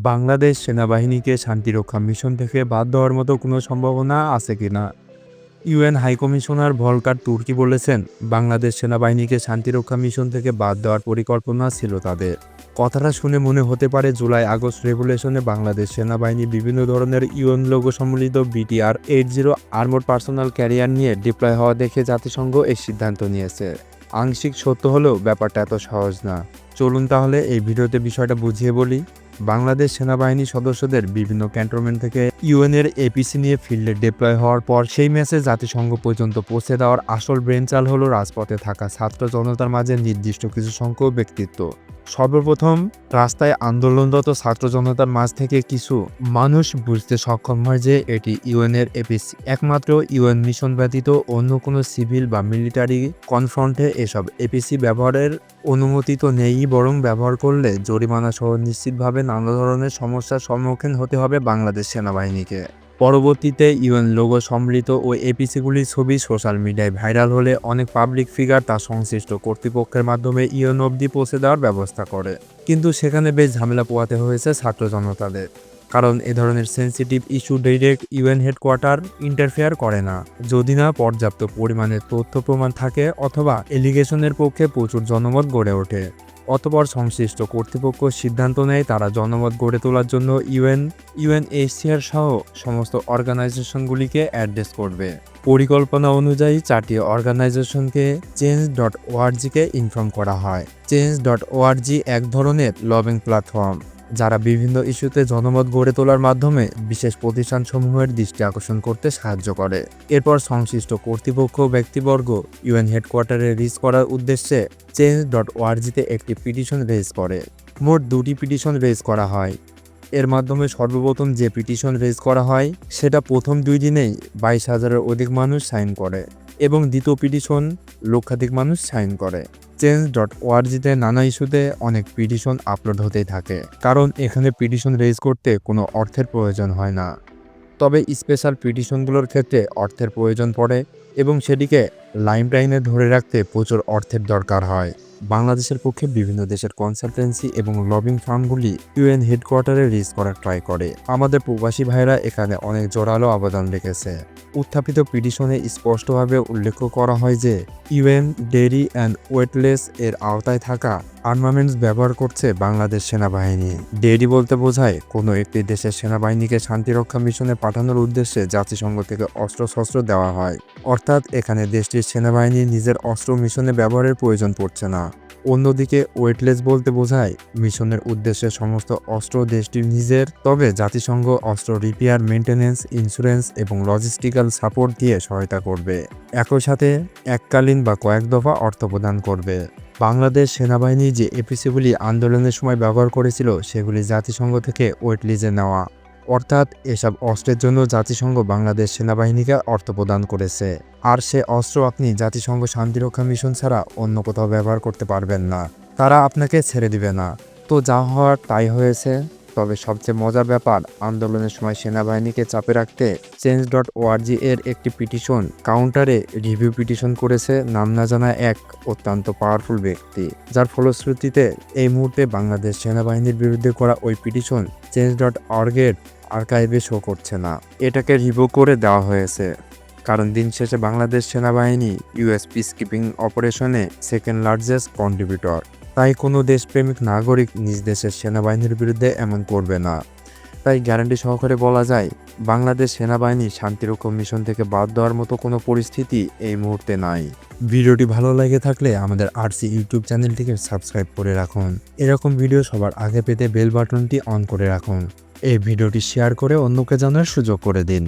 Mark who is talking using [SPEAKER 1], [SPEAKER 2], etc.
[SPEAKER 1] বাংলাদেশ সেনাবাহিনীকে শান্তিরক্ষা মিশন থেকে বাদ দেওয়ার মতো কোনো সম্ভাবনা আছে কিনা? ইউএন হাইকমিশনার ভলকার তুর্কি বলেছেন, বাংলাদেশ সেনাবাহিনীকে শান্তিরক্ষা মিশন থেকে বাদ দেওয়ার পরিকল্পনা ছিল তাদের। কথাটা শুনে মনে হতে পারে জুলাই আগস্ট রেভুলেশনে বাংলাদেশ সেনাবাহিনী বিভিন্ন ধরনের ইউএন লোগো সম্বলিত BTR-80 আর্মড পার্সোনাল ক্যারিয়ার নিয়ে ডিপ্লয় হওয়া দেখে জাতিসংঘ এই সিদ্ধান্ত নিয়েছে। আংশিক সত্য হলেও ব্যাপারটা এত সহজ না। চলুন তাহলে এই ভিডিওতে বিষয়টা বুঝিয়ে বলি। বাংলাদেশ সেনাবাহিনী সদস্যদের বিভিন্ন ক্যান্টনমেন্ট থেকে ইউএনের এপিসি নিয়ে ফিল্ডে ডিপ্লয় হওয়ার পর সেই মেসেজ জাতিসংঘ পর্যন্ত পৌঁছে দেওয়ার আসল ব্রেনচাল হলো রাজপথে থাকা ছাত্র জনতার মাঝে নির্দিষ্ট কিছু সংখ্যক ব্যক্তিত্ব। সর্বপ্রথম রাস্তায় আন্দোলনরত ছাত্র জনতার মাঝ থেকে কিছু মানুষ বুঝতে সক্ষম হয় যে এটি ইউএনের এপিসি। একমাত্র ইউএন মিশন ব্যতীত অন্য কোনো সিভিল বা মিলিটারি কনফ্রন্টে এসব এপিসি ব্যবহারের অনুমতি তো নেই, বরং ব্যবহার করলে জরিমানা সহ নিশ্চিতভাবে নানা ধরনের সমস্যার সম্মুখীন হতে হবে বাংলাদেশ সেনাবাহিনীকে। পরবর্তীতে ইউএন লোগো সম্মিলিত ওই এপিসিগুলির ছবি সোশ্যাল মিডিয়ায় ভাইরাল হলে অনেক পাবলিক ফিগার তার সংশ্লিষ্ট কর্তৃপক্ষের মাধ্যমে ইউএন অবধি পৌঁছে দেওয়ার ব্যবস্থা করে। কিন্তু সেখানে বেশ ঝামেলা পোহাতে হয়েছে ছাত্র জনতাদের, কারণ এ ধরনের sensitive issue direct UN headquarter interfere করে না, যদি না পর্যাপ্ত পরিমাণে তথ্য প্রমাণ থাকে অথবা এলিগেশনের পক্ষে প্রচুর জনমত গড়ে ওঠে। অতঃপর সংশ্লিষ্ট কর্তৃপক্ষ সিদ্ধান্ত নেয় তারা জনমত গড়ে তোলার জন্য ইউএনএইচসিআর সহ সমস্ত অর্গানাইজেশনগুলিকে অ্যাড্রেস করবে। পরিকল্পনা অনুযায়ী 4টি অর্গানাইজেশনকে Change.org-কে ইনফর্ম করা হয়। Change.org এক ধরনের লবিং প্ল্যাটফর্ম, যারা বিভিন্ন ইস্যুতে জনমত গড়ে তোলার মাধ্যমে বিশেষ প্রতিষ্ঠানসমূহের দৃষ্টি আকর্ষণ করতে সাহায্য করে। এরপর সংশ্লিষ্ট কর্তৃপক্ষ ব্যক্তিবর্গ ইউএন হেডকোয়ার্টারে রিচ করার উদ্দেশ্যে Change.org-তে একটি পিটিশন রেজ করে। মোট 2টি পিটিশন রেজ করা হয়। এর মাধ্যমে সর্বপ্রথম যে পিটিশন রেজ করা হয় সেটা প্রথম 2 দিনেই 22,000-এর অধিক মানুষ সাইন করে এবং দ্বিতীয় পিটিশন লক্ষাধিক মানুষ সাইন করে। Change.org-তে নানা ইস্যুতে অনেক পিটিশন আপলোড হতেই থাকে, কারণ এখানে পিটিশন রেজ করতে কোনো অর্থের প্রয়োজন হয় না। তবে স্পেশাল পিটিশনগুলোর ক্ষেত্রে অর্থের প্রয়োজন পড়ে এবং সেটিকে লাইমলাইনে ধরে রাখতে প্রচুর অর্থের দরকার হয়। বাংলাদেশের পক্ষে বিভিন্ন দেশের কনসালটেন্সি এবং লবিং ফার্মগুলি ইউএন হেডকোয়ার্টারে রিচ করার ট্রাই করে। আমাদের প্রবাসী ভাইরা এখানে অনেক জোরালো অবদান রেখেছে। উত্থাপিত পিটিশনে স্পষ্টভাবে উল্লেখ করা হয় যে ইউএন ডেরি অ্যান্ড ওয়েটলেস এর আওতায় থাকা আর্মামেন্টস ব্যবহার করছে বাংলাদেশ সেনাবাহিনী। ডেরি বলতে বোঝায় কোনো একটি দেশের সেনাবাহিনীকে শান্তিরক্ষা মিশনে পাঠানোর উদ্দেশ্যে জাতিসংঘ থেকে অস্ত্রশস্ত্র দেওয়া হয়, অর্থাৎ এখানে দেশটির সেনাবাহিনী নিজের অস্ত্র মিশনে ব্যবহারের প্রয়োজন পড়ছে না। অন্যদিকে ওয়েটলেস বলতে বোঝায় মিশনের উদ্দেশ্যে সমস্ত অস্ত্র দেশটির নিজের, তবে জাতিসংঘ অস্ত্র রিপেয়ার, মেইনটেনেন্স, ইন্স্যুরেন্স এবং লজিস্টিক্যাল সাপোর্ট দিয়ে সহায়তা করবে। একই সাথে এককালীন বা কয়েক দফা অর্থ প্রদান করবে। বাংলাদেশ সেনাবাহিনী যে এপিসিগুলি আন্দোলনের সময় ব্যবহার করেছিল সেগুলি জাতিসংঘ থেকে ওয়েটলিজে নেওয়া, অর্থাৎ এসব অস্ত্রের জন্য জাতিসংঘ বাংলাদেশ সেনাবাহিনীকে অর্থ প্রদান করেছে। আর সে অস্ত্র আপনি জাতিসংঘ শান্তিরক্ষা মিশন ছাড়া অন্য কোথাও ব্যবহার করতে পারবেন না, তারা আপনাকে ছেড়ে দিবে না। তো যা হওয়ার তাই হয়েছে। তবে সবচেয়ে মজার ব্যাপার, আন্দোলনের সময় সেনাবাহিনীকে চাপে রাখতে Change.org এর একটি পিটিশন কাউন্টারে রিভিউ পিটিশন করেছে নাম না জানা এক অত্যন্ত পাওয়ারফুল ব্যক্তি, যার ফলশ্রুতিতে এই মুহূর্তে বাংলাদেশ সেনাবাহিনীর বিরুদ্ধে করা ওই পিটিশন Change.org-এর আর্কাইভে শো করছে না। এটাকে রিভিউ করে দেওয়া হয়েছে, কারণ দিন শেষে বাংলাদেশ সেনাবাহিনী ইউএস পিসকিপিং অপারেশনে সেকেন্ড লার্জেস্ট কন্ট্রিবিউটর। তাই কোনো দেশপ্রেমিক নাগরিক নিজ দেশের সেনাবাহিনীর বিরুদ্ধে এমন করবে না। তাই গ্যারান্টি সহকারে বলা যায়, বাংলাদেশ সেনাবাহিনী শান্তিরক্ষা মিশন থেকে বাদ দেওয়ার মতো কোনো পরিস্থিতি এই মুহূর্তে নাই। ভিডিওটি ভালো লেগে থাকলে আমাদের আরসি ইউটিউব চ্যানেলটিকে সাবস্ক্রাইব করে রাখুন। এরকম ভিডিও সবার আগে পেতে বেল বাটনটি অন করে রাখুন। এই ভিডিওটি শেয়ার করে অন্যকে জানার সুযোগ করে দিন।